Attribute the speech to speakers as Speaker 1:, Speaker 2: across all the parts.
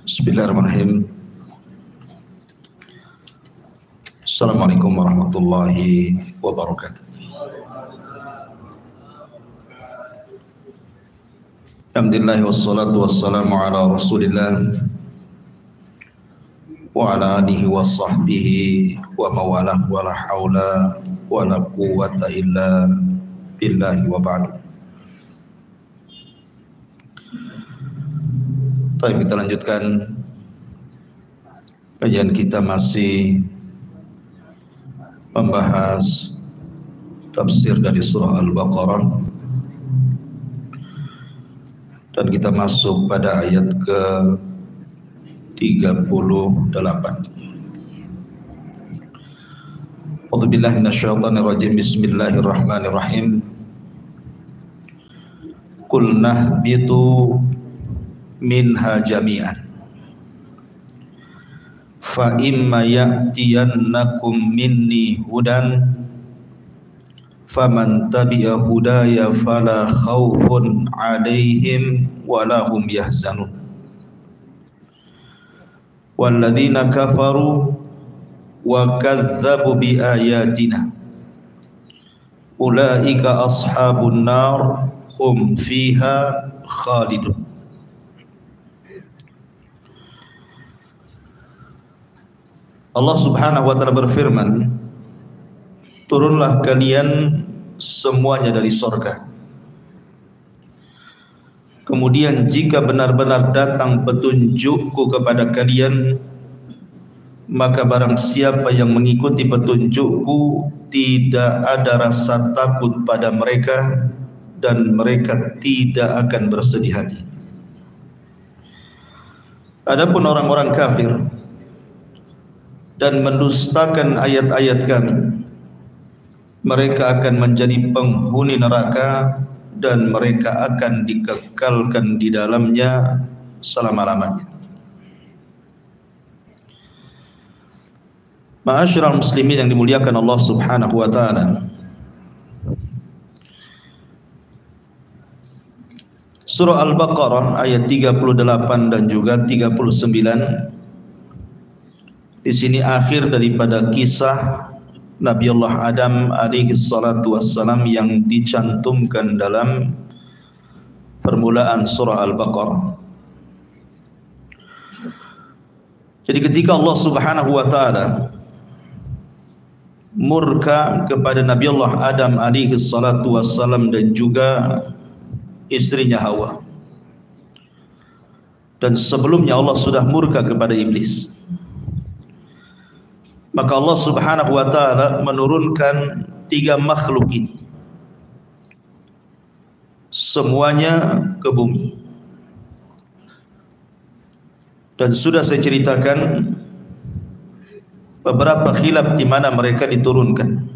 Speaker 1: Bismillahirrahmanirrahim. Assalamualaikum warahmatullahi wabarakatuh. Alhamdulillah wassalatu wassalamu ala Rasulillah wa ala alihi wa sahbihi wa mawalah wa la hawla wa la quwwata illa billahi wa ba'du. Baik, kita lanjutkan kajian kita, masih membahas tafsir dari surah Al-Baqarah, dan kita masuk pada ayat ke 38. A'udzubillahi minasyaitonirrajim. Bismillahirrahmanirrahim. Qul nahbitu minha jami'an fa imma ya'tiyannakum minni hudan faman tabi'a hudaya fala khaufun 'alaihim wa lahum yahzanun walladzina kafaru wa kadzdzabu bi ayatina ulaika ashabun nar hum fiha khalidun. Allah Subhanahu wa ta'ala berfirman, turunlah kalian semuanya dari sorga. Kemudian jika benar-benar datang petunjukku kepada kalian, maka barang siapa yang mengikuti petunjukku, tidak ada rasa takut pada mereka dan mereka tidak akan bersedih hati. Adapun orang-orang kafir dan mendustakan ayat-ayat kami, mereka akan menjadi penghuni neraka dan mereka akan dikekalkan di dalamnya selama-lamanya. Ma'asyiral muslimin yang dimuliakan Allah Subhanahu wa ta'ala, surah Al-Baqarah ayat 38 dan juga 39. Di sini akhir daripada kisah Nabi Allah Adam alaihi salatu wassalam yang dicantumkan dalam permulaan surah Al-Baqarah. Jadi ketika Allah Subhanahu wa ta'ala murka kepada Nabi Allah Adam alaihi salatu wassalam dan juga istrinya Hawa, dan sebelumnya Allah sudah murka kepada iblis, maka Allah Subhanahu wa ta'ala menurunkan 3 makhluk ini semuanya ke bumi. Dan sudah saya ceritakan beberapa khilaf di mana mereka diturunkan.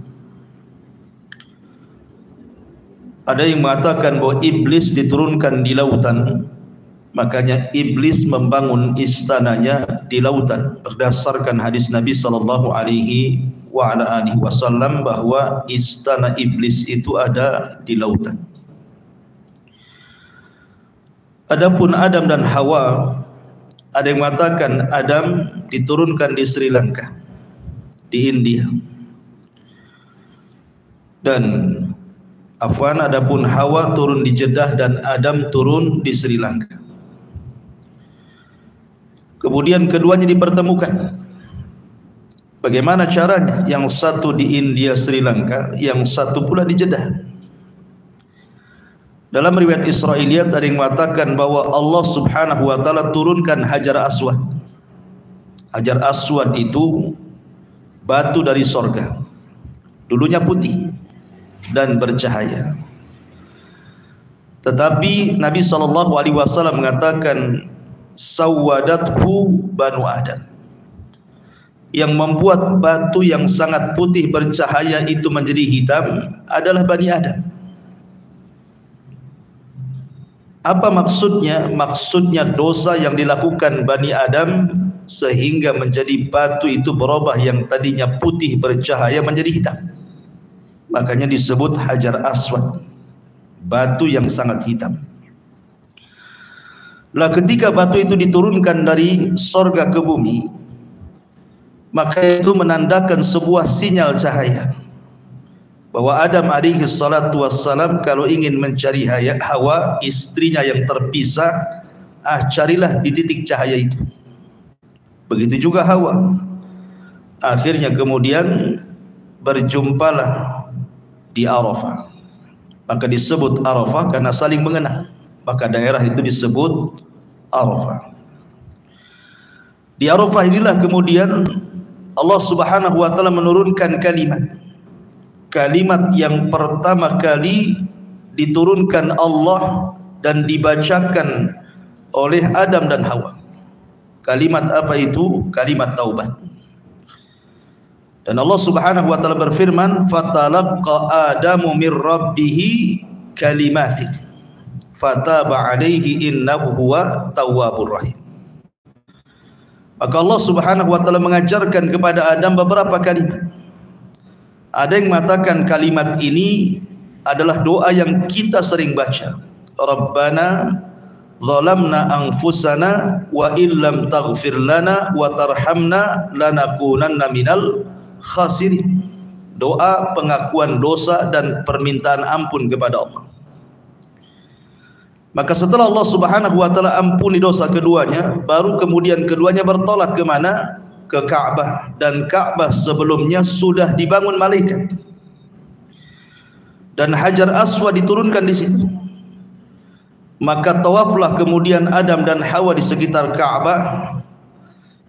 Speaker 1: Ada yang mengatakan bahwa iblis diturunkan di lautan, makanya iblis membangun istananya di lautan, berdasarkan hadis Nabi sallallahu alaihi wasallam bahwa istana iblis itu ada di lautan. Adapun Adam dan Hawa, ada yang mengatakan Adam diturunkan di Sri Lanka, di India, dan adapun Hawa turun di Jeddah dan Adam turun di Sri Lanka. Kemudian keduanya dipertemukan. Bagaimana caranya? Yang satu di India Sri Lanka, yang satu pula di Jeddah. Dalam riwayat Israiliyat ada yang mengatakan bahwa Allah Subhanahu wa ta'ala turunkan Hajar Aswad. Hajar Aswad itu batu dari sorga, dulunya putih dan bercahaya. Tetapi Nabi SAW mengatakan sawadathu banu Adam, yang membuat batu yang sangat putih bercahaya itu menjadi hitam adalah Bani Adam. Apa maksudnya? Maksudnya dosa yang dilakukan Bani Adam sehingga menjadi batu itu berubah yang tadinya putih bercahaya menjadi hitam. Makanya disebut Hajar Aswad, batu yang sangat hitam. Lah ketika batu itu diturunkan dari sorga ke bumi, maka itu menandakan sebuah sinyal cahaya bahwa Adam alaihi salatu wassalam kalau ingin mencari Hawa, istrinya yang terpisah, carilah di titik cahaya itu. Begitu juga Hawa. Akhirnya kemudian berjumpalah di Arafah. Maka disebut Arafah karena saling mengenal. Maka daerah itu disebut Arafah. Di Arafah inilah kemudian Allah Subhanahu wa taala menurunkan kalimat yang pertama kali diturunkan Allah dan dibacakan oleh Adam dan Hawa. Kalimat apa itu? Kalimat taubat. Dan Allah Subhanahu wa taala berfirman, "Fatalaqqa Adamu mir rabbih kalimatin fataba alaihi innahu huwa tawwabur rahim." Maka Allah Subhanahu wa taala mengajarkan kepada Adam beberapa kalimat. Ada yang mengatakan kalimat ini adalah doa yang kita sering baca. Rabbana zalamna anfusana wa illam taghfir lana wa tarhamna lanakunanna minal khasirin. Doa pengakuan dosa dan permintaan ampun kepada Allah. Maka setelah Allah Subhanahu wa taala ampuni dosa keduanya, baru kemudian keduanya bertolak ke mana? Ke Ka'bah. Dan Ka'bah sebelumnya sudah dibangun malaikat. Dan Hajar Aswad diturunkan di situ. Maka tawaflah kemudian Adam dan Hawa di sekitar Ka'bah.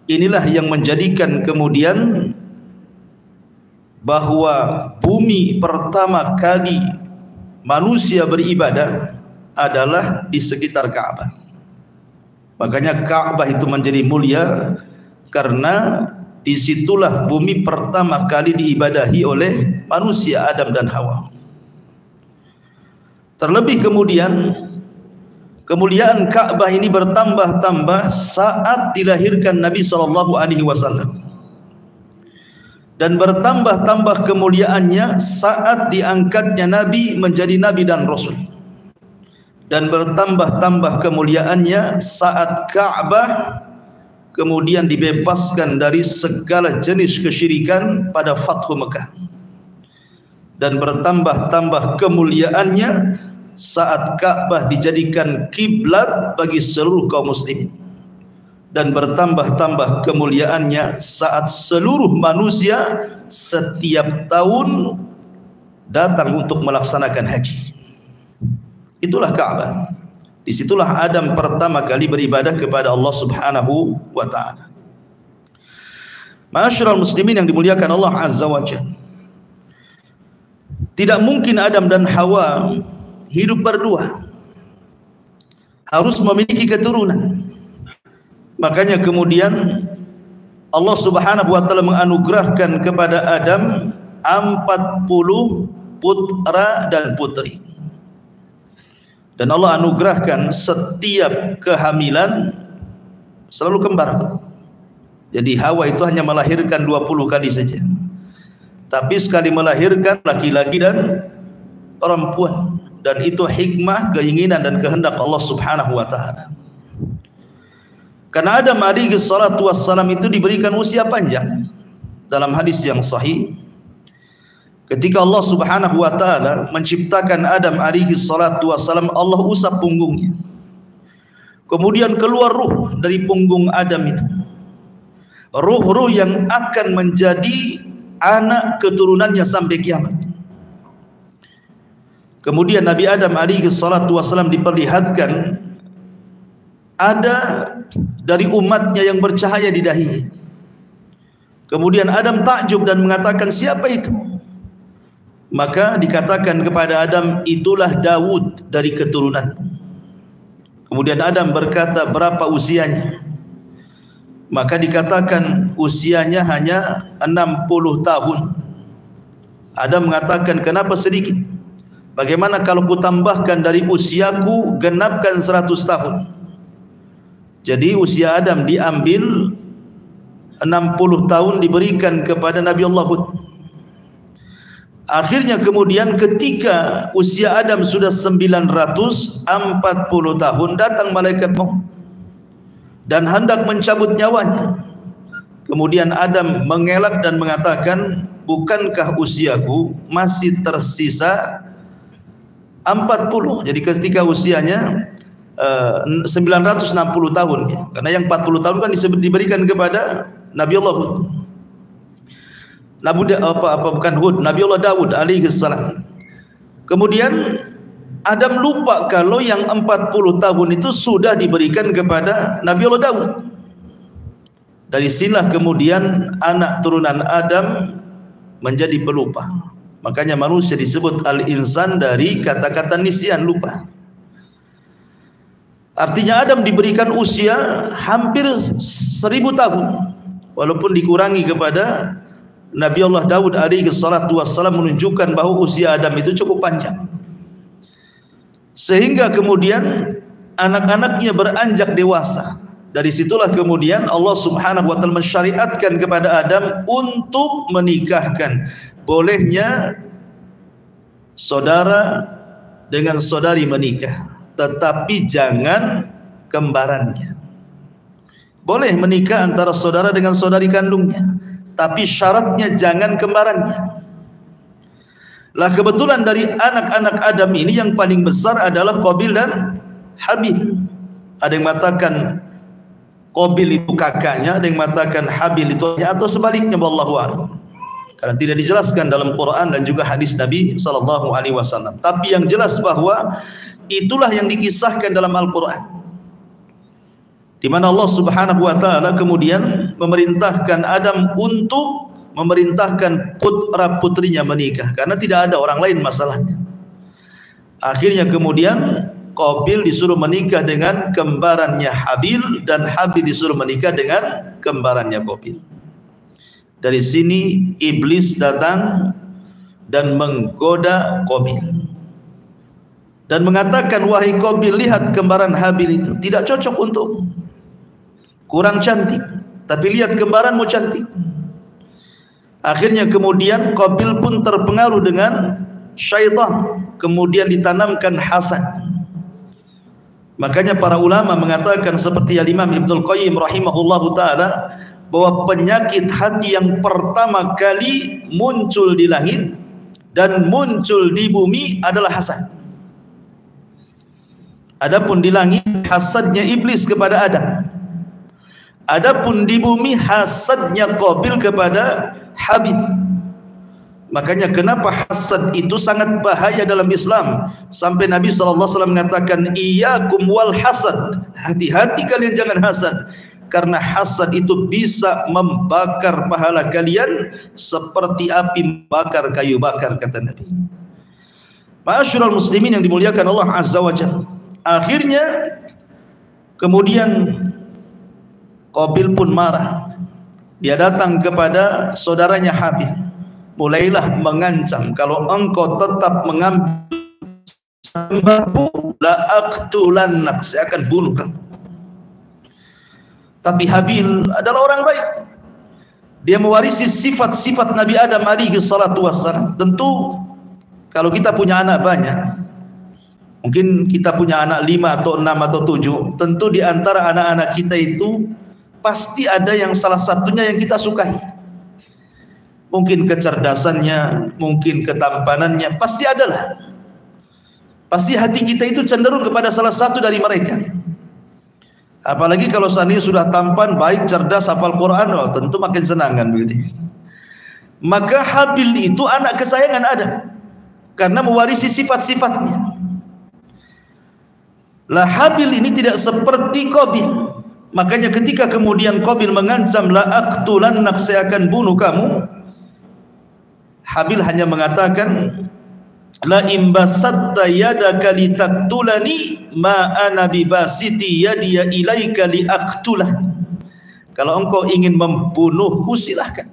Speaker 1: Inilah yang menjadikan kemudian bahwa bumi pertama kali manusia beribadah adalah di sekitar Ka'bah. Makanya Ka'bah itu menjadi mulia karena disitulah bumi pertama kali diibadahi oleh manusia Adam dan Hawa. Terlebih kemudian kemuliaan Ka'bah ini bertambah-tambah saat dilahirkan Nabi SAW, dan bertambah-tambah kemuliaannya saat diangkatnya Nabi menjadi Nabi dan Rasul, dan bertambah-tambah kemuliaannya saat Ka'bah kemudian dibebaskan dari segala jenis kesyirikan pada Fathu Mekah, dan bertambah-tambah kemuliaannya saat Ka'bah dijadikan kiblat bagi seluruh kaum muslimin, dan bertambah-tambah kemuliaannya saat seluruh manusia setiap tahun datang untuk melaksanakan haji. Itulah Ka'bah. Disitulah Adam pertama kali beribadah kepada Allah Subhanahu wa ta'ala. Ma'asyiral muslimin yang dimuliakan Allah Azza wa Jalla, tidak mungkin Adam dan Hawa hidup berdua, harus memiliki keturunan. Makanya kemudian Allah Subhanahu wa ta'ala menganugerahkan kepada Adam 40 putra dan putri. Dan Allah anugerahkan setiap kehamilan selalu kembar. Jadi Hawa itu hanya melahirkan 20 kali saja, tapi sekali melahirkan laki-laki dan perempuan. Dan itu hikmah, keinginan dan kehendak Allah Subhanahu wa ta'ala. Karena Adam alaihi salatu wassalam itu diberikan usia panjang. Dalam hadis yang sahih, ketika Allah Subhanahu wa ta'ala menciptakan Adam alaihi salatu wassalam, Allah usap punggungnya. Kemudian keluar ruh dari punggung Adam itu. Ruh-ruh yang akan menjadi anak keturunannya sampai kiamat. Kemudian Nabi Adam alaihi salatu wassalam diperlihatkan ada dari umatnya yang bercahaya di dahinya. Kemudian Adam takjub dan mengatakan, siapa itu? Maka dikatakan kepada Adam, itulah Daud dari keturunan. Kemudian Adam berkata, berapa usianya? Maka dikatakan usianya hanya 60 tahun. Adam mengatakan, kenapa sedikit? Bagaimana kalau kutambahkan dari usiaku, genapkan 100 tahun? Jadi usia Adam diambil 60 tahun diberikan kepada Nabi Allah Hud. Akhirnya kemudian ketika usia Adam sudah 940 tahun, datang malaikat maut. dan hendak mencabut nyawanya. Kemudian Adam mengelak dan mengatakan, bukankah usiaku masih tersisa 40? Jadi ketika usianya 960 tahun ya. Karena yang 40 tahun kan diberikan kepada Nabiullah Hud. Nabiullah Daud alaihi salam. Kemudian Adam lupa kalau yang 40 tahun itu sudah diberikan kepada Nabiullah Daud. Dari sinilah kemudian anak turunan Adam menjadi pelupa. Makanya manusia disebut al-insan dari kata-kata nisyan, lupa. Artinya Adam diberikan usia hampir 1000 tahun. Walaupun dikurangi kepada Nabi Allah Daud alaihi salatu wassalam, menunjukkan bahawa usia Adam itu cukup panjang. Sehingga kemudian anak-anaknya beranjak dewasa. Dari situlah kemudian Allah Subhanahu wa taala mensyariatkan kepada Adam untuk menikahkan. Bolehnya saudara dengan saudari menikah, tetapi jangan kembarannya. Boleh menikah antara saudara dengan saudari kandungnya, tapi syaratnya jangan kembarannya. Lah kebetulan dari anak-anak Adam ini yang paling besar adalah Qabil dan Habil. Ada yang mengatakan Qabil itu kakaknya, ada yang mengatakan Habil itu, atau sebaliknya, wallahu a'lam. Karena tidak dijelaskan dalam Quran dan juga hadis Nabi sallallahu alaihi wasallam. Tapi yang jelas bahwa itulah yang dikisahkan dalam Al-Quran, di mana Allah Subhanahu wa taala kemudian memerintahkan Adam untuk memerintahkan putra putrinya menikah, karena tidak ada orang lain masalahnya. Akhirnya kemudian Qabil disuruh menikah dengan kembarannya Habil, dan Habil disuruh menikah dengan kembarannya Qabil. Dari sini iblis datang dan menggoda Qabil dan mengatakan, wahai Qabil, lihat kembaran Habil itu tidak cocok untukmu, kurang cantik, tapi lihat kembaranmu cantik. Akhirnya kemudian Qabil pun terpengaruh dengan syaitan, kemudian ditanamkan hasad. Makanya para ulama mengatakan seperti Imam Ibnul Qayyim rahimahullahu ta'ala, bahwa penyakit hati yang pertama kali muncul di langit dan muncul di bumi adalah hasad. Adapun di langit hasadnya iblis kepada Adam, adapun di bumi hasadnya Qabil kepada Habil. Makanya kenapa hasad itu sangat bahaya dalam Islam, sampai Nabi SAW mengatakan, iyyakum wal hasad, hati-hati kalian jangan hasad, karena hasad itu bisa membakar pahala kalian seperti api membakar kayu bakar, kata Nabi. Ma'asyiral muslimin yang dimuliakan Allah Azza wa Jalla. Akhirnya kemudian Qabil pun marah. Dia datang kepada saudaranya Habil, mulailah mengancam, kalau engkau tetap mengambil la aqtulannak, saya akan bunuh kamu. Tapi Habil adalah orang baik, dia mewarisi sifat-sifat Nabi Adam alaihi salatu wassalam. Tentu kalau kita punya anak banyak, mungkin kita punya anak 5 atau 6 atau 7, tentu di antara anak-anak kita itu pasti ada yang salah satunya yang kita sukai. Mungkin kecerdasannya, mungkin ketampanannya, pasti adalah. Pasti hati kita itu cenderung kepada salah satu dari mereka. Apalagi kalau seandainya sudah tampan, baik, cerdas, hafal Quran, oh, tentu makin senang kan begitu. Maka Habil itu anak kesayangan Adam karena mewarisi sifat-sifatnya. Lah Habil ini tidak seperti Qabil. Makanya ketika kemudian Qabil mengancam, la aqtulannak, saya akan bunuh kamu, Habil hanya mengatakan, la imbasatta yadaka litaktulani ma ana bibasiti yadiya ilaika liaqtulah. Kalau engkau ingin membunuhku silahkan,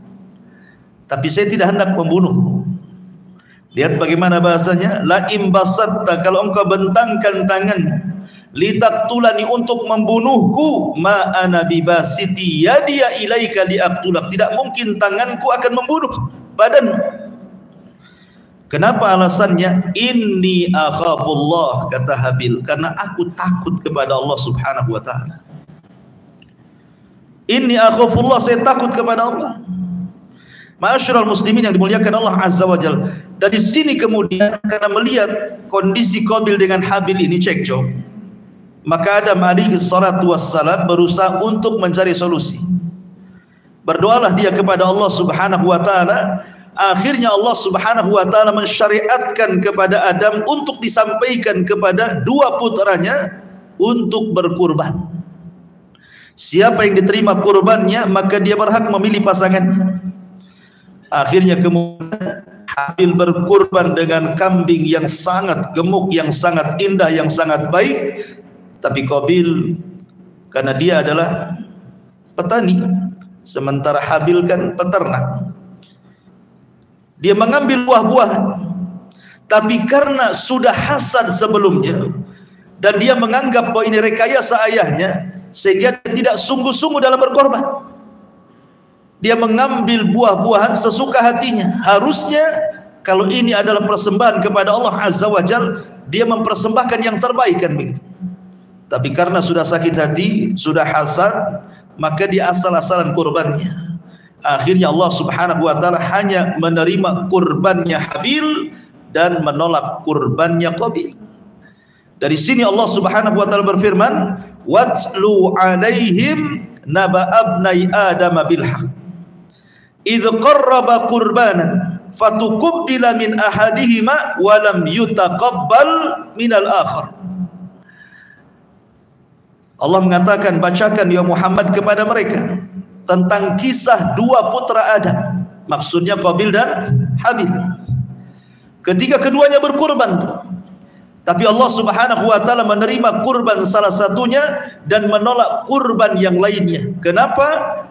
Speaker 1: tapi saya tidak hendak membunuhmu. Lihat bagaimana bahasanya, la imbasatta, kalau engkau bentangkan tangan, litaktulani, untuk membunuhku, ma ana bibasiti yadiya ilaika liaqtulah, tidak mungkin tanganku akan membunuh badanmu. Kenapa alasannya? Inni akhafullah, kata Habil, karena aku takut kepada Allah Subhanahu wa ta'ala. Inni akhafullah, saya takut kepada Allah. Ma'asyiral muslimin yang dimuliakan Allah Azza wa Jalla. Dari sini kemudian karena melihat kondisi Qabil dengan Habil ini cekcok, maka Adam alaihi salatu wassalam berusaha untuk mencari solusi. Berdoalah dia kepada Allah Subhanahu wa taala. Akhirnya Allah Subhanahu wa taala mensyariatkan kepada Adam untuk disampaikan kepada dua putranya untuk berkurban. Siapa yang diterima kurbannya, maka dia berhak memilih pasangannya. Akhirnya kemudian Habil berkurban dengan kambing yang sangat gemuk, yang sangat indah, yang sangat baik. Tapi Qabil, karena dia adalah petani, sementara Habil kan peternak, dia mengambil buah-buahan. Tapi karena sudah hasad sebelumnya dan dia menganggap bahwa ini rekayasa ayahnya, sehingga dia tidak sungguh-sungguh dalam berkorban. Dia mengambil buah-buahan sesuka hatinya. Harusnya kalau ini adalah persembahan kepada Allah Azza wa Jalla, dia mempersembahkan yang terbaik, kan begitu. Tapi karena sudah sakit hati, sudah hasad, maka dia asal-asalan kurbannya. Akhirnya Allah Subhanahu wa taala hanya menerima kurbannya Habil dan menolak kurbannya Qabil. Dari sini Allah Subhanahu wa taala berfirman, "Watlu 'alaihim naba abnai Adam bil haqq. Idz qarraba qurbanan fatuqbila min ahadihima wa lam yutaqabbal minal akhar." Allah mengatakan, bacakan ya Muhammad kepada mereka tentang kisah dua putra Adam, maksudnya Qabil dan Habil. Ketika keduanya berkurban, tapi Allah Subhanahu wa taala menerima kurban salah satunya dan menolak kurban yang lainnya. Kenapa?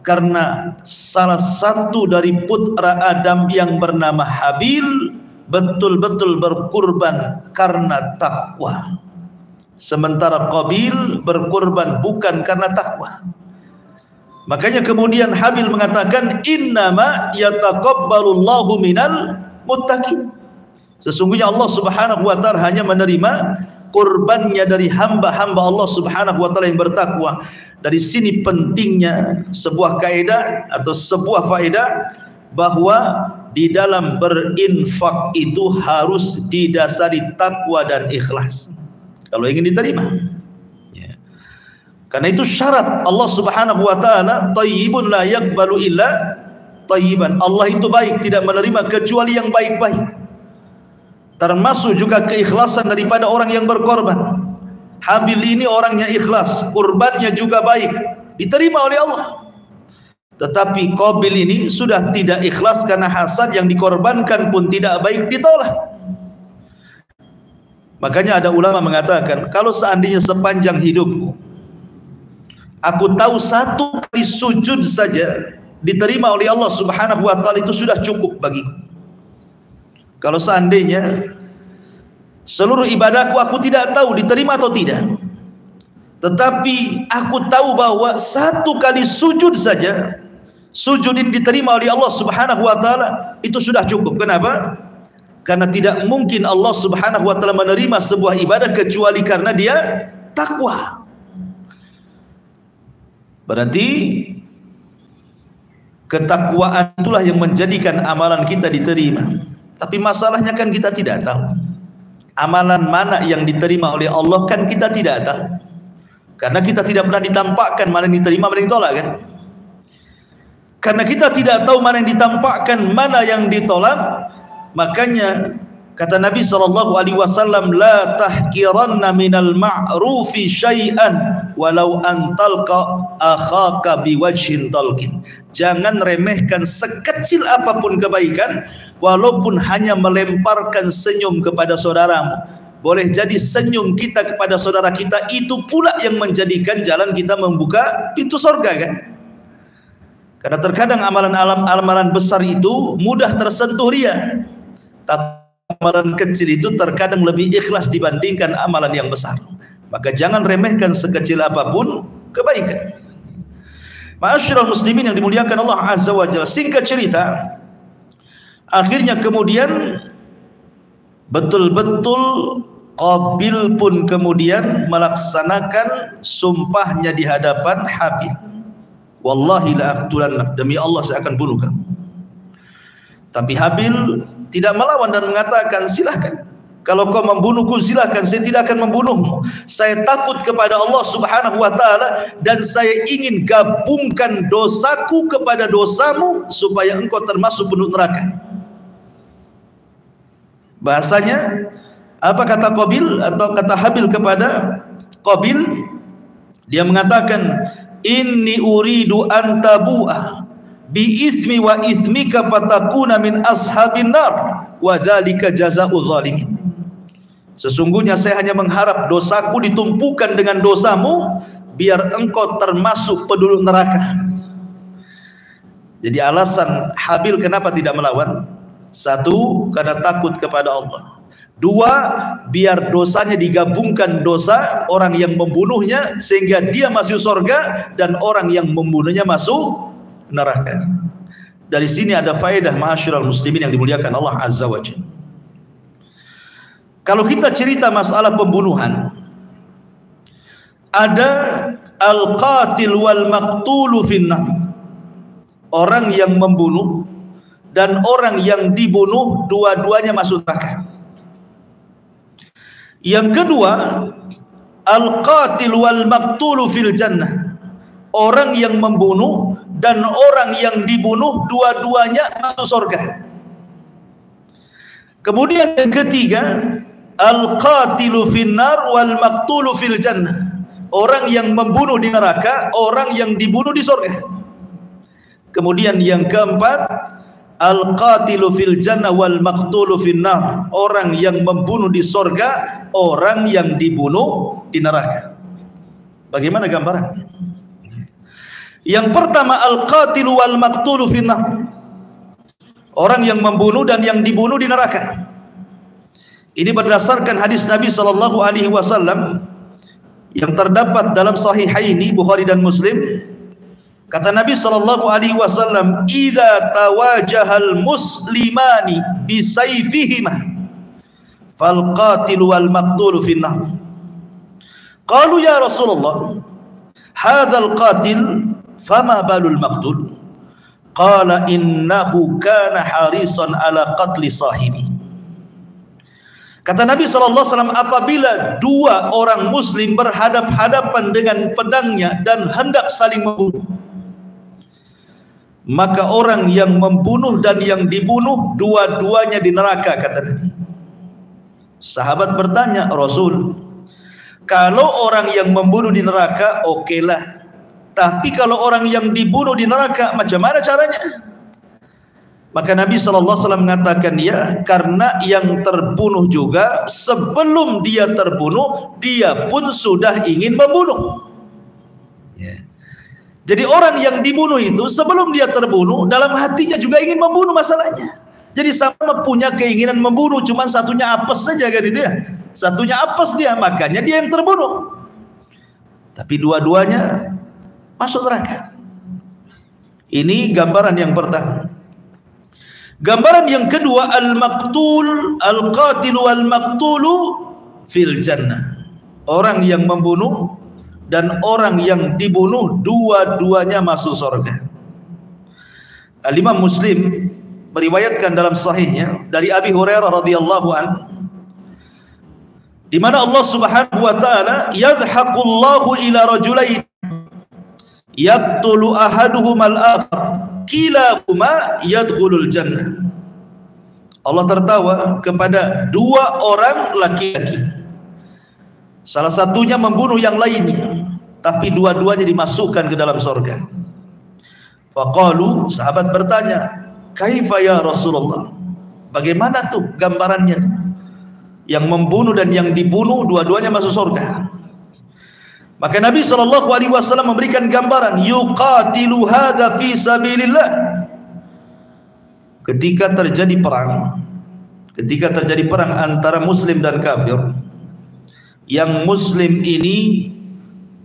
Speaker 1: Karena salah satu dari putra Adam yang bernama Habil betul-betul berkurban karena takwa, sementara Qabil berkurban bukan karena takwa. Makanya kemudian Habil mengatakan, innama yataqabbalullahu minal muttaqin. Sesungguhnya Allah Subhanahu wa taala hanya menerima kurbannya dari hamba-hamba Allah Subhanahu wa taala yang bertakwa. Dari sini pentingnya sebuah kaidah atau sebuah faedah bahwa di dalam berinfak itu harus didasari takwa dan ikhlas kalau ingin diterima. Karena itu syarat Allah Subhanahu wa taala, thayyibun la yaqbalu illa thayyiban. Allah itu baik, tidak menerima kecuali yang baik-baik. Termasuk juga keikhlasan daripada orang yang berkorban. Habil ini orangnya ikhlas, kurbannya juga baik, diterima oleh Allah. Tetapi Qabil ini sudah tidak ikhlas karena hasad, yang dikorbankan pun tidak baik, ditolak. Makanya ada ulama mengatakan, kalau seandainya sepanjang hidupku aku tahu satu kali sujud saja diterima oleh Allah Subhanahu wa taala, itu sudah cukup bagiku. Kalau seandainya seluruh ibadahku aku tidak tahu diterima atau tidak, tetapi aku tahu bahwa satu kali sujud saja, sujud ini diterima oleh Allah Subhanahu wa taala, itu sudah cukup. Kenapa? Karena tidak mungkin Allah Subhanahu wa taala menerima sebuah ibadah kecuali karena dia takwa. Berarti ketakwaan itulah yang menjadikan amalan kita diterima. Tapi masalahnya kan kita tidak tahu amalan mana yang diterima oleh Allah, kan kita tidak tahu. Karena kita tidak pernah ditampakkan mana yang diterima, mana yang ditolak, kan? Karena kita tidak tahu mana yang ditampakkan, mana yang ditolak, makanya kata Nabi SAW, la tahkiranna minal ma'rufi syai'an walau antalqa akhaka biwajhin talqin. Jangan remehkan sekecil apapun kebaikan, walaupun hanya melemparkan senyum kepada saudaramu. Boleh jadi senyum kita kepada saudara kita itu pula yang menjadikan jalan kita membuka pintu surga, kan? Karena terkadang amalan besar itu mudah tersentuh ria, tapi amalan kecil itu terkadang lebih ikhlas dibandingkan amalan yang besar. Maka jangan remehkan sekecil apapun kebaikan. Ma'asyiral muslimin yang dimuliakan Allah Azza wa Jalla, singkat cerita, akhirnya kemudian betul-betul Qabil pun kemudian melaksanakan sumpahnya di hadapan Habil. wallahi la aqtulannak, demi Allah saya akan bunuh kamu. Tapi Habil tidak melawan dan mengatakan, silahkan, kalau kau membunuhku silahkan, saya tidak akan membunuhmu. Saya takut kepada Allah Subhanahu wa ta'ala, dan saya ingin gabungkan dosaku kepada dosamu supaya engkau termasuk penduduk neraka. Bahasanya apa kata Qabil atau kata Habil kepada Qabil? Dia mengatakan, inni uridu an tabu'a bi ithmi wa ithmika fatakuna min ashabin nar wa dzalika jazaa'u zalimin. Sesungguhnya saya hanya mengharap dosaku ditumpukan dengan dosamu biar engkau termasuk penduduk neraka. Jadi alasan Habil kenapa tidak melawan, satu, karena takut kepada Allah. Dua, biar dosanya digabungkan dosa orang yang membunuhnya sehingga dia masuk surga dan orang yang membunuhnya masuk neraka. Dari sini ada faedah ma'asyiral muslimin yang dimuliakan Allah Azza wa Jalla. Kalau kita cerita masalah pembunuhan, ada al-qatil wal maqtulu finnar, orang yang membunuh dan orang yang dibunuh dua-duanya masuk neraka. Yang kedua, al-qatil wal maqtulu fil jannah, orang yang membunuh dan orang yang dibunuh dua-duanya masuk surga. Kemudian yang ketiga, al-qatilu finnar wal maqtulu fil jannah, orang yang membunuh di neraka, orang yang dibunuh di surga. Kemudian yang keempat, al-qatilu fil jannah wal maqtulu finnar, orang yang membunuh di surga, orang yang dibunuh di neraka. Bagaimana gambarannya? Yang pertama, al-qatilu wal maqtulu finnar, orang yang membunuh dan yang dibunuh di neraka. Ini berdasarkan hadis Nabi sallallahu alaihi wasallam yang terdapat dalam Sahihaini Bukhari dan Muslim. Kata Nabi sallallahu alaihi wasallam, "Idza tawajahal muslimani bisayfihima fal qatilu wal maqtulu finnar." Qalu ya Rasulullah, hadzal qatil fama balul maqtul? Qala innahu kana harisan ala qatli sahibi. Kata Nabi SAW, apabila dua orang muslim berhadap-hadapan dengan pedangnya dan hendak saling membunuh, maka orang yang membunuh dan yang dibunuh dua-duanya di neraka, kata Nabi. Sahabat bertanya, Rasul, kalau orang yang membunuh di neraka, okelah. Tapi kalau orang yang dibunuh di neraka, macam mana caranya? Maka Nabi SAW mengatakan, ya, karena yang terbunuh juga sebelum dia terbunuh, dia pun sudah ingin membunuh. Jadi orang yang dibunuh itu sebelum dia terbunuh, dalam hatinya juga ingin membunuh masalahnya. Jadi sama punya keinginan membunuh, cuma satunya apes saja kan itu ya. Satunya apes dia, makanya dia yang terbunuh. Tapi dua-duanya masuk neraka. Ini gambaran yang pertama. Gambaran yang kedua, al-maqtul, al-qatil wal maqtulu fil jannah, orang yang membunuh dan orang yang dibunuh dua-duanya masuk surga. Al-Imam Muslim meriwayatkan dalam sahihnya dari Abi Hurairah radhiyallahu anhu, di mana Allah Subhanahu wa taala, yadhaqullahu ila rajulain yaqtulu ahaduhum al-akhar kilahuma yadkhulul jannah. Allah tertawa kepada dua orang laki-laki, salah satunya membunuh yang lainnya, tapi dua-duanya dimasukkan ke dalam surga. Faqalu, sahabat bertanya, kaifa ya Rasulullah, bagaimana tuh gambarannya tuh? Yang membunuh dan yang dibunuh dua-duanya masuk surga. Maka Nabi SAW memberikan gambaran, yuqatilu hadza fi sabilillah. Ketika terjadi perang antara muslim dan kafir, yang muslim ini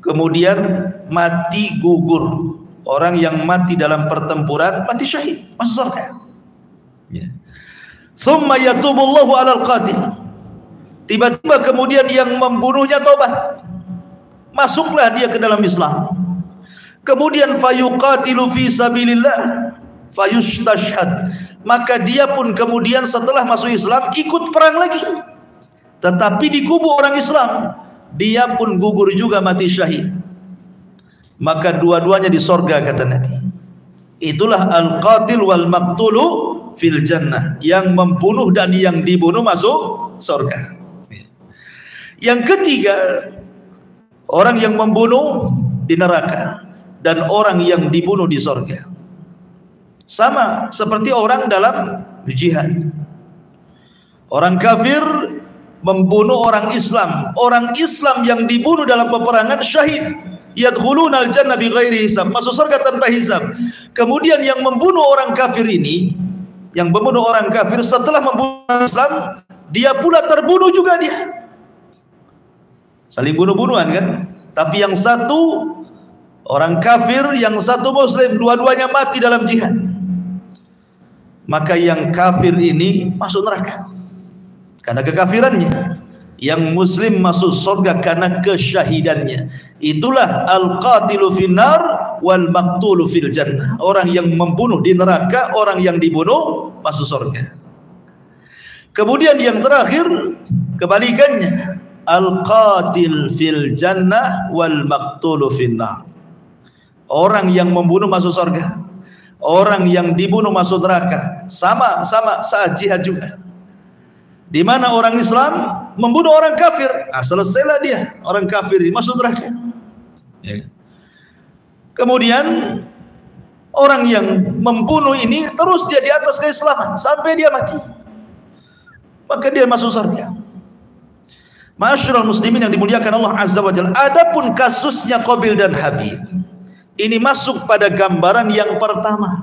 Speaker 1: kemudian mati gugur, orang yang mati dalam pertempuran mati syahid, masuk surga. Tsumma yatubullahu 'alal qatil. Tiba-tiba kemudian yang membunuhnya tobat, masuklah dia ke dalam Islam. kemudian fayuqatilu fi sabilillah fayustashhad, maka dia pun kemudian setelah masuk Islam ikut perang lagi, tetapi di kubu orang Islam dia pun gugur juga, mati syahid. Maka dua-duanya di sorga, kata Nabi. Itulah al-qatil wal maqtulu fil jannah, yang membunuh dan yang dibunuh masuk sorga. Yang ketiga, orang yang membunuh di neraka dan orang yang dibunuh di sorga. Sama seperti orang dalam jihad. Orang kafir membunuh orang Islam, orang Islam yang dibunuh dalam peperangan syahid. Yadkhuluna al-jannah bighairi hisab, masuk surga tanpa hisab. Kemudian yang membunuh orang kafir ini, yang membunuh orang kafir setelah membunuh orang Islam, dia pula terbunuh juga dia. Saling bunuh-bunuhan kan? Tapi yang satu orang kafir, yang satu muslim, dua-duanya mati dalam jihad. Maka yang kafir ini masuk neraka karena kekafirannya, yang muslim masuk surga karena kesyahidannya. Itulah al-qatilu finnar wal maqtulu fil jannah, orang yang membunuh di neraka, orang yang dibunuh masuk surga. Kemudian yang terakhir kebalikannya, al-qatil fil jannah wal maqtulu finnar, orang yang membunuh masuk surga, orang yang dibunuh masuk neraka. Sama-sama saat jihad juga. Di mana orang Islam membunuh orang kafir, selesailah dia, orang kafir masuk neraka. Kemudian orang yang membunuh ini terus dia di atas keislaman sampai dia mati, maka dia masuk surga. Ma'asyiral muslimin yang dimuliakan Allah Azza wa Jalla, adapun kasusnya Qabil dan Habil, ini masuk pada gambaran yang pertama,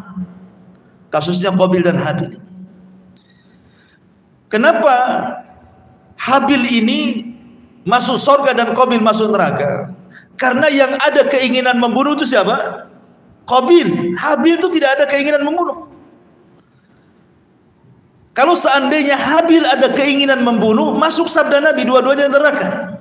Speaker 1: kasusnya Qabil dan Habil. Kenapa Habil ini masuk surga dan Qabil masuk neraka? Karena yang ada keinginan membunuh itu siapa? Qabil. Habil itu tidak ada keinginan membunuh. Kalau seandainya Habil ada keinginan membunuh, masuk sabda Nabi, dua-duanya neraka.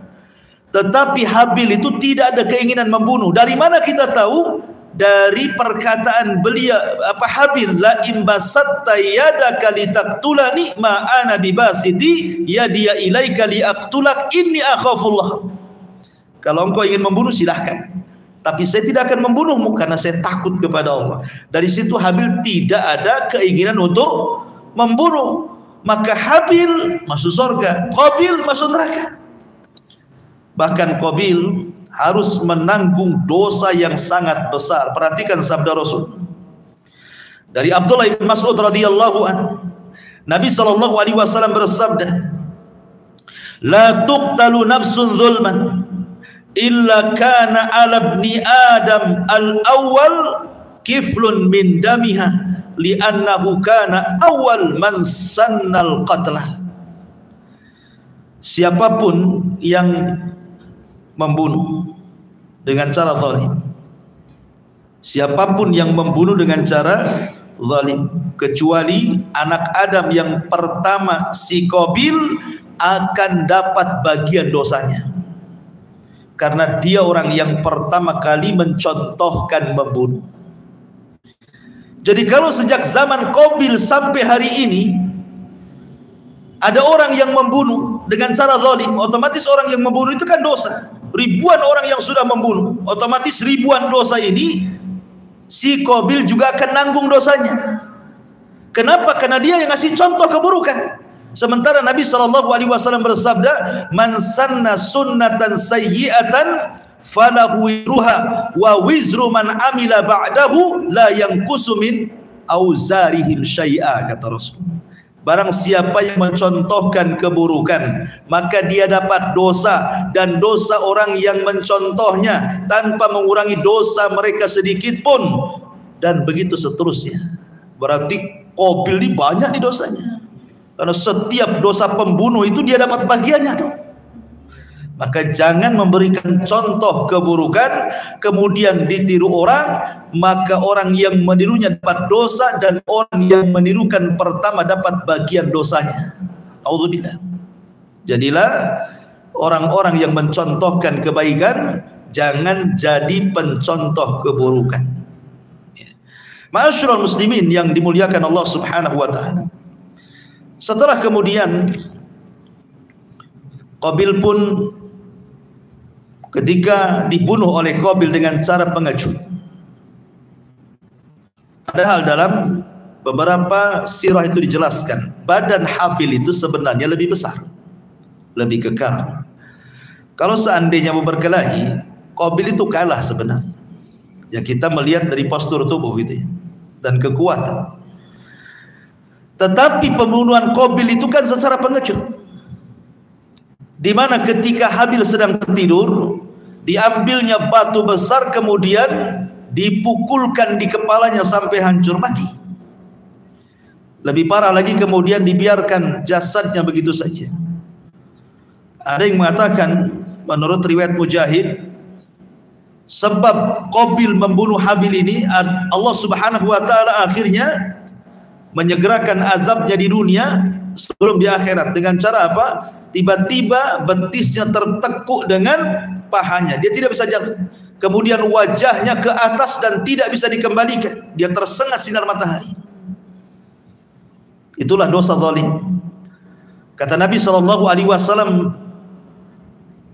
Speaker 1: Tetapi Habil itu tidak ada keinginan membunuh. Dari mana kita tahu? Dari perkataan beliau Habil, la imbasatta yadaka litaqtulani ma ana bibasiti yadiya ilaika liaqtulak inni akhafullah. Kalau engkau ingin membunuh silahkan, tapi saya tidak akan membunuhmu karena saya takut kepada Allah. Dari situ Habil tidak ada keinginan untuk membunuh. Maka Habil masuk surga, Qabil masuk neraka. Bahkan Qabil harus menanggung dosa yang sangat besar. Perhatikan sabda Rasul dari Abdullah bin Mas'ud radhiyallahu anhu. Nabi sallallahu alaihi wasallam bersabda, la tuqtalu nafsun zulman illa kana ala ibni adam al-awwal kiflun min damiha li'annahu kana awal man sannal qatlah. Siapapun yang membunuh dengan cara zalim, siapapun yang membunuh dengan cara zalim, kecuali anak Adam yang pertama si Qabil, akan dapat bagian dosanya karena dia orang yang pertama kali mencontohkan membunuh. Jadi kalau sejak zaman Qabil sampai hari ini ada orang yang membunuh dengan cara zalim, otomatis orang yang membunuh itu kan dosa. Ribuan orang yang sudah membunuh, otomatis ribuan dosa ini si Qabil juga akan nanggung dosanya. Kenapa? Karena dia yang ngasih contoh keburukan. Sementara Nabi SAW bersabda, man sanna sunnatan sayyi'atan falahu wizruha wa wizru man amila ba'dahu la yanqusu min auzarihim syai'a, kata Rasul. Barang siapa yang mencontohkan keburukan, maka dia dapat dosa dan dosa orang yang mencontohnya tanpa mengurangi dosa mereka sedikit pun, dan begitu seterusnya. Berarti Qabil ini banyak di dosanya, karena setiap dosa pembunuh itu dia dapat bagiannya tuh. Maka jangan memberikan contoh keburukan kemudian ditiru orang, maka orang yang menirunya dapat dosa dan orang yang menirukan pertama dapat bagian dosanya. Auzubillah. Jadilah orang-orang yang mencontohkan kebaikan, jangan jadi pencontoh keburukan. Ma'asyiral muslimin yang dimuliakan Allah Subhanahu wa taala. Setelah kemudian Qabil pun ketika dibunuh oleh Qabil dengan cara pengecut. Padahal dalam beberapa sirah itu dijelaskan badan Habil itu sebenarnya lebih besar, lebih kekar. Kalau seandainya mau berkelahi, Qabil itu kalah sebenarnya. Ya kita melihat dari postur tubuh gitu ya, dan kekuatan. Tetapi pembunuhan Qabil itu kan secara pengecut, di mana ketika Habil sedang tertidur, diambilnya batu besar kemudian dipukulkan di kepalanya sampai hancur mati. Lebih parah lagi kemudian dibiarkan jasadnya begitu saja. Ada yang mengatakan menurut riwayat Mujahid, sebab Qabil membunuh Habil ini, Allah Subhanahu wa taala akhirnya menyegerakan azabnya di dunia sebelum di akhirat. Dengan cara apa? Tiba-tiba betisnya tertekuk dengan pahanya, dia tidak bisa jalan. Kemudian wajahnya ke atas dan tidak bisa dikembalikan, dia tersengat sinar matahari. Itulah dosa zalim. Kata Nabi SAW,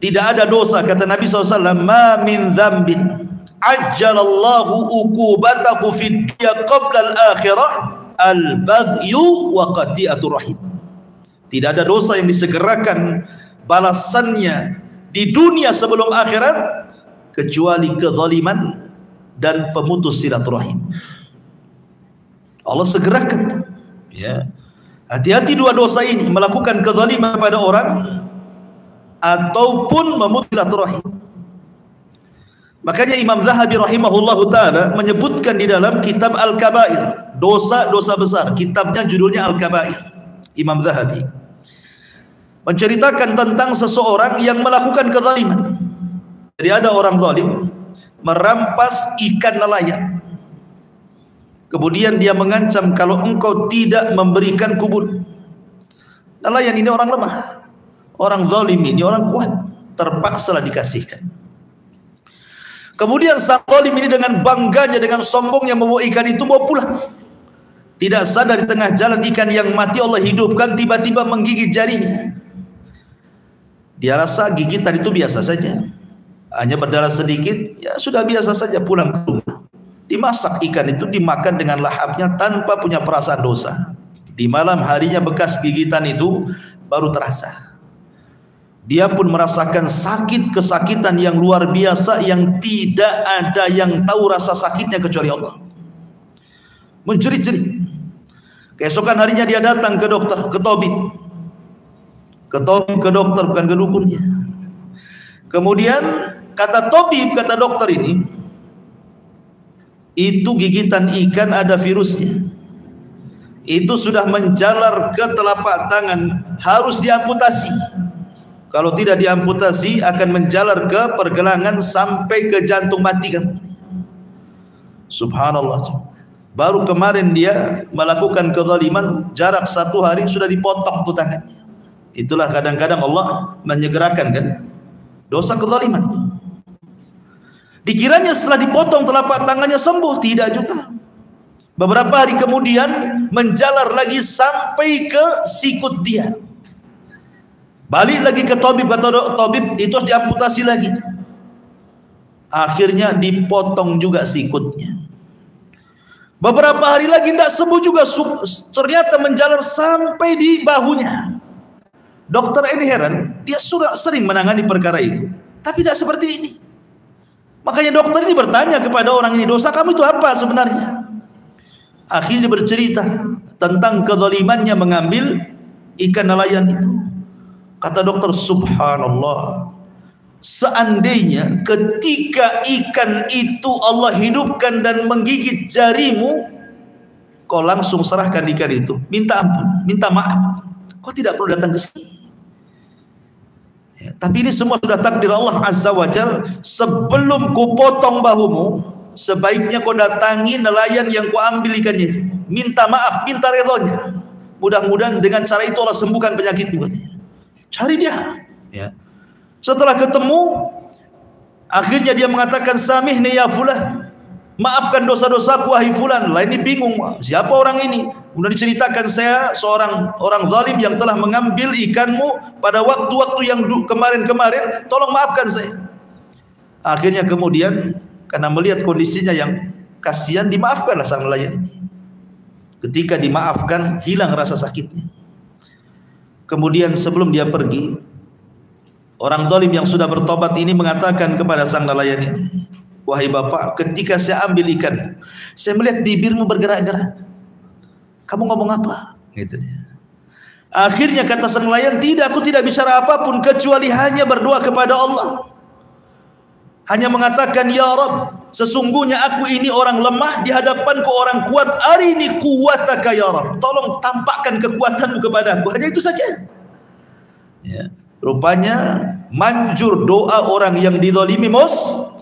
Speaker 1: tidak ada dosa, kata Nabi SAW, ma min dzambin ajjalallahu uqubatahu fid dunya qabla al-akhirah al-baghyu wa qati'atur rahim. Tidak ada dosa yang disegerakan balasannya di dunia sebelum akhirat kecuali kezaliman dan pemutus silaturahim. Allah segerakan. Ya. Hati-hati dua dosa ini, melakukan kezaliman pada orang ataupun memutus silaturahim. Makanya Imam Zahabi rahimahullahu taala menyebutkan di dalam kitab Al-Kabair, dosa-dosa besar. Kitabnya judulnya Al-Kabair. Imam Zahabi menceritakan tentang seseorang yang melakukan kezaliman. Jadi ada orang zalim merampas ikan nelayan. Kemudian dia mengancam, kalau engkau tidak memberikan kubur. Nelayan ini orang lemah, orang zalim ini orang kuat, terpaksalah dikasihkan. Kemudian sang zalim ini dengan bangganya, dengan sombongnya membawa ikan itu bawa pulang. Tidak sadar di tengah jalan ikan yang mati Allah hidupkan, tiba-tiba menggigit jarinya. Dia rasa gigitan itu biasa saja, hanya berdarah sedikit, ya sudah biasa saja, pulang ke rumah. Dimasak ikan itu, dimakan dengan lahapnya tanpa punya perasaan dosa. Di malam harinya bekas gigitan itu baru terasa. Dia pun merasakan sakit, kesakitan yang luar biasa yang tidak ada yang tahu rasa sakitnya kecuali Allah. Menjerit-jerit. Keesokan harinya dia datang ke dokter, ke tabib. Ke dokter, bukan ke dukunnya. Kemudian kata tabib, kata dokter ini, itu gigitan ikan ada virusnya. Itu sudah menjalar ke telapak tangan, harus diamputasi. Kalau tidak diamputasi akan menjalar ke pergelangan sampai ke jantung mati kan. Subhanallah. Baru kemarin dia melakukan kezaliman, jarak 1 hari sudah dipotong tuh tangannya. Itulah kadang-kadang Allah menyegerakan kan dosa kezaliman. Dikiranya setelah dipotong telapak tangannya sembuh, tidak juga. Beberapa hari kemudian menjalar lagi sampai ke sikut dia. Balik lagi ke tabib, kata tabib itu harus diamputasi lagi. Akhirnya dipotong juga sikutnya. Beberapa hari lagi tidak sembuh juga, ternyata menjalar sampai di bahunya. Dokter ini heran, dia sudah sering menangani perkara itu, tapi tidak seperti ini. Makanya dokter ini bertanya kepada orang ini, dosa kamu itu apa sebenarnya? Akhirnya bercerita tentang kezalimannya mengambil ikan nelayan itu. Kata dokter, subhanallah, seandainya ketika ikan itu Allah hidupkan dan menggigit jarimu, kau langsung serahkan ikan itu, minta ampun, minta maaf, kau tidak perlu datang ke sini. Ya, tapi ini semua sudah takdir Allah Azza wa Jal. Sebelum ku potong bahumu, sebaiknya kau datangi nelayan yang ku ambil ikannya itu, minta maaf, minta redhonya. Mudah-mudahan dengan cara itu Allah sembuhkan penyakitmu. Cari dia. Ya. Setelah ketemu, Akhirnya dia mengatakan, samihni ya fulan, maafkan dosa-dosaku wahai fulan. Lah ini bingung, siapa orang ini? Kemudian diceritakan, saya seorang orang zalim yang telah mengambil ikanmu pada waktu-waktu yang kemarin-kemarin, tolong maafkan saya. Akhirnya kemudian karena melihat kondisinya yang kasihan, dimaafkanlah sang nelayan ini. Ketika dimaafkan, hilang rasa sakitnya. Kemudian sebelum dia pergi, orang zalim yang sudah bertobat ini mengatakan kepada sang nelayan ini, wahai bapak, ketika saya ambil ikan, saya melihat bibirmu bergerak-gerak. Kamu ngomong apa? Gitu dia. Akhirnya kata sang nelayan, tidak, aku tidak bicara apapun kecuali hanya berdoa kepada Allah. Hanya mengatakan, ya Rabb, sesungguhnya aku ini orang lemah di hadapanku orang kuat. Arini quwwataka ya Rabb, tolong tampakkan kekuatanmu kepadaku. Hanya itu saja. Ya. Rupanya manjur doa orang yang dizalimi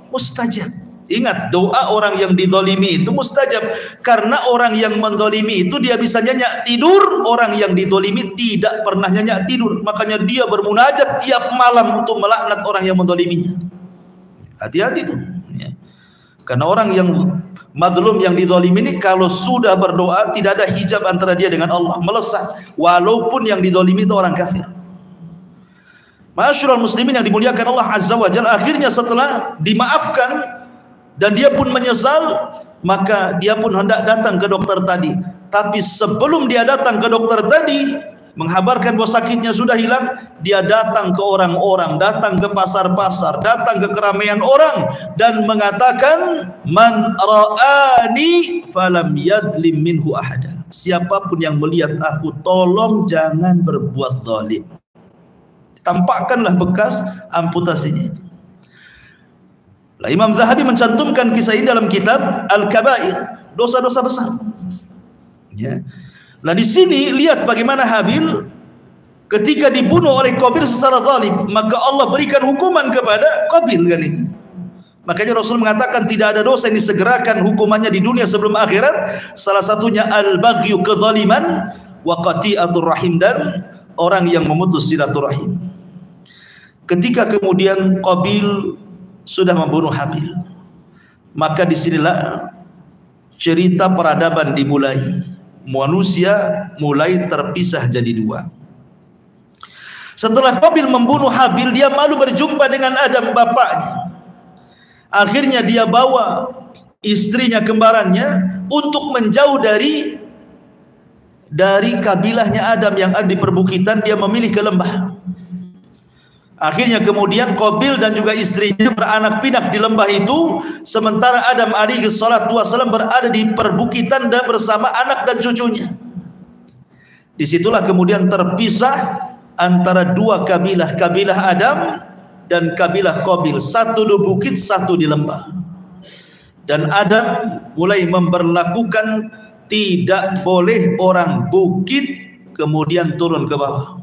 Speaker 1: mustajab. Ingat, doa orang yang dizalimi itu mustajab, karena orang yang menzalimi itu dia bisa nyenyak tidur, orang yang dizalimi tidak pernah nyenyak tidur. Makanya dia bermunajat tiap malam untuk melaknat orang yang menzaliminya. Hati-hati itu ya. Karena orang yang mazlum yang dizalimi ini kalau sudah berdoa tidak ada hijab antara dia dengan Allah, melesat walaupun yang dizalimi itu orang kafir. Ma'asyiral muslimin yang dimuliakan Allah Azza wa Jalla, akhirnya setelah dimaafkan dan dia pun menyesal, maka dia pun hendak datang ke dokter tadi. Tapi sebelum dia datang ke dokter tadi menghabarkan bahwa sakitnya sudah hilang, dia datang ke orang-orang, datang ke pasar-pasar, datang ke keramaian orang dan mengatakan, man ra'ani falam yadlim minhu ahada, siapapun yang melihat aku, tolong jangan berbuat zalim. Tampakkanlah bekas amputasinya itu. Lah Imam Zahabi mencantumkan kisah ini dalam kitab Al-Kabair, dosa-dosa besar. Ya. Nah di sini lihat bagaimana Habil ketika dibunuh oleh Qabil secara zalim, maka Allah berikan hukuman kepada Qabil kan itu. Makanya Rasul mengatakan tidak ada dosa yang disegerakan hukumannya di dunia sebelum akhirat. Salah satunya al-baghyu, kezaliman, wa qati'atur rahim, dan orang yang memutus silaturahim. Ketika kemudian Qabil sudah membunuh Habil, maka disinilah cerita peradaban dimulai. Manusia mulai terpisah jadi dua. Setelah Qabil membunuh Habil, dia malu berjumpa dengan Adam bapaknya. Akhirnya dia bawa istrinya kembarannya untuk menjauh dari kabilahnya Adam yang ada di perbukitan. Dia memilih ke lembah. Akhirnya kemudian Qabil dan juga istrinya beranak pinak di lembah itu, sementara Adam alaihi salatu wasallam berada di perbukitan dan bersama anak dan cucunya. Disitulah kemudian terpisah antara dua kabilah, kabilah Adam dan kabilah Qabil, satu di bukit, satu di lembah. Dan Adam mulai memberlakukan tidak boleh orang bukit kemudian turun ke bawah.